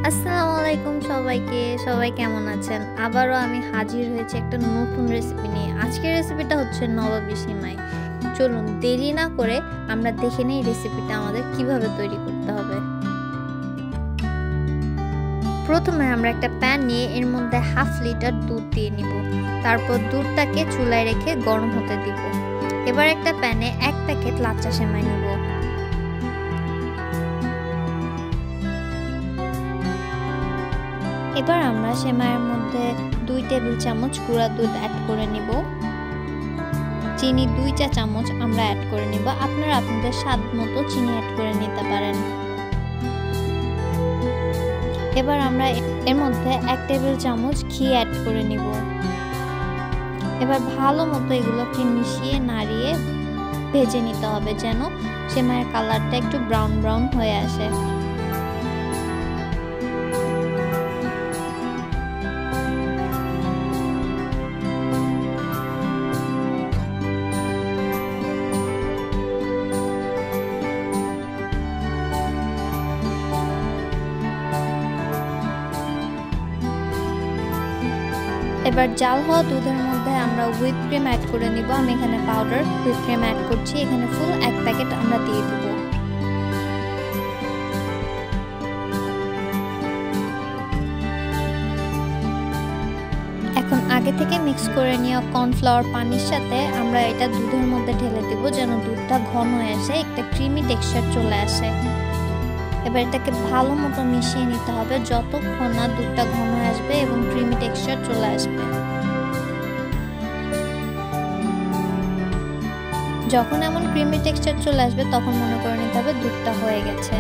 আসসালামু আলাইকুম সবাইকে। সবাই কেমন আছেন? আবারও আমি হাজির হয়েছি একটা নতুন রেসিপি নিয়ে। আজকের রেসিপিটা হচ্ছে নবাবী সিমাই। চলুন দেরি না করে আমরা দেখে নেই রেসিপিটা আমাদের কিভাবে তৈরি করতে হবে। প্রথমে আমরা একটা প্যান নিয়ে এর মধ্যে 1/2 লিটার দুধ দিয়ে নিব। তারপর দুধটাকে চুলায় রেখে গরম হতে দিব। এবার একটা প্যানে 1 প্যাকেট লাচ্চা সেমাই নিব। এবার আমরা সেমাইয়ের মধ্যে 2 টেবিল চামচ গুঁড়া দুধ অ্যাড করে নিব। চিনি 2 চা চামচ আমরা অ্যাড করে নিব। আপনারা আপনাদের স্বাদ মতো চিনি অ্যাড করে নিতে পারেন। এবার আমরা এর মধ্যে 1 টেবিল চামচ ঘি অ্যাড করে নিব। এবার ভালো মতো এগুলোকে মিশিয়ে নাড়িয়ে ভেজে নিতে হবে যেন সেমাইয়ের কালারটা একটু ব্রাউন ব্রাউন হয়ে আসে। এবার জাল হওয়া দুধের মধ্যে আমরা হুইপ ক্রিম অ্যাড করে নিব। আমি এখানে পাউডার হুইপ ক্রিম অ্যাড করছি। এখানে ফুল 1 প্যাকেট আমরা দিয়ে দিব। এখন আগে থেকে মিক্স করে নেওয়া কর্নফ্লাওয়ার পানির সাথে আমরা এটা দুধের মধ্যে ঢেলে দিব যেন দুধটা ঘন হয়ে আসে, একটা ক্রিমি টেক্সচার চলে আসে। এবার এটাকে ভালো মতো মিশিয়ে নিতে হবে যতক্ষণ না দুধটা ঘন হয়ে আসবে এবং ক্রিমি টেক্সচার চলে আসবে। যখন এমন ক্রিমি টেক্সচার চলে আসবে তখন মনে করে নিতে হবে দুধটা হয়ে গেছে।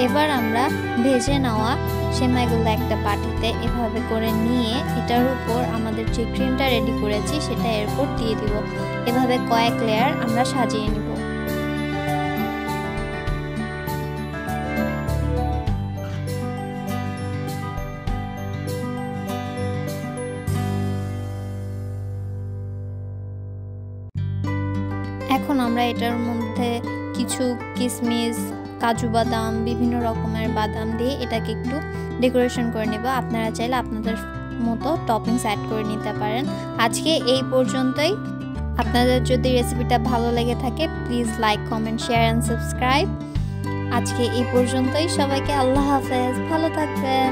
এবার আমরা ভেজে নেওয়া সেমাইগুলো একটা বাটিতে এভাবে করে নিয়ে এটার উপর আমাদের যে ক্রিমটা রেডি করেছি সেটা এর উপর দিয়ে দিব। এভাবে কয়েক লেয়ার আমরা সাজিয়ে নিব। এখন আমরা এটার মধ্যে কিছু কিশমিশ, কাজু বাদাম, বিভিন্ন রকমের বাদাম দিয়ে এটাকে একটু ডেকোরেশন করে নেব। আপনারা চাইলে আপনাদের মতো টপিংস অ্যাড করে নিতে পারেন। আজকে এই পর্যন্তই। আপনাদের যদি রেসিপিটা ভালো লেগে থাকে please like, comment, share and subscribe. আজকে এই পর্যন্তই। সবাইকে আল্লাহ হাফেজ, ভালো থাকবেন।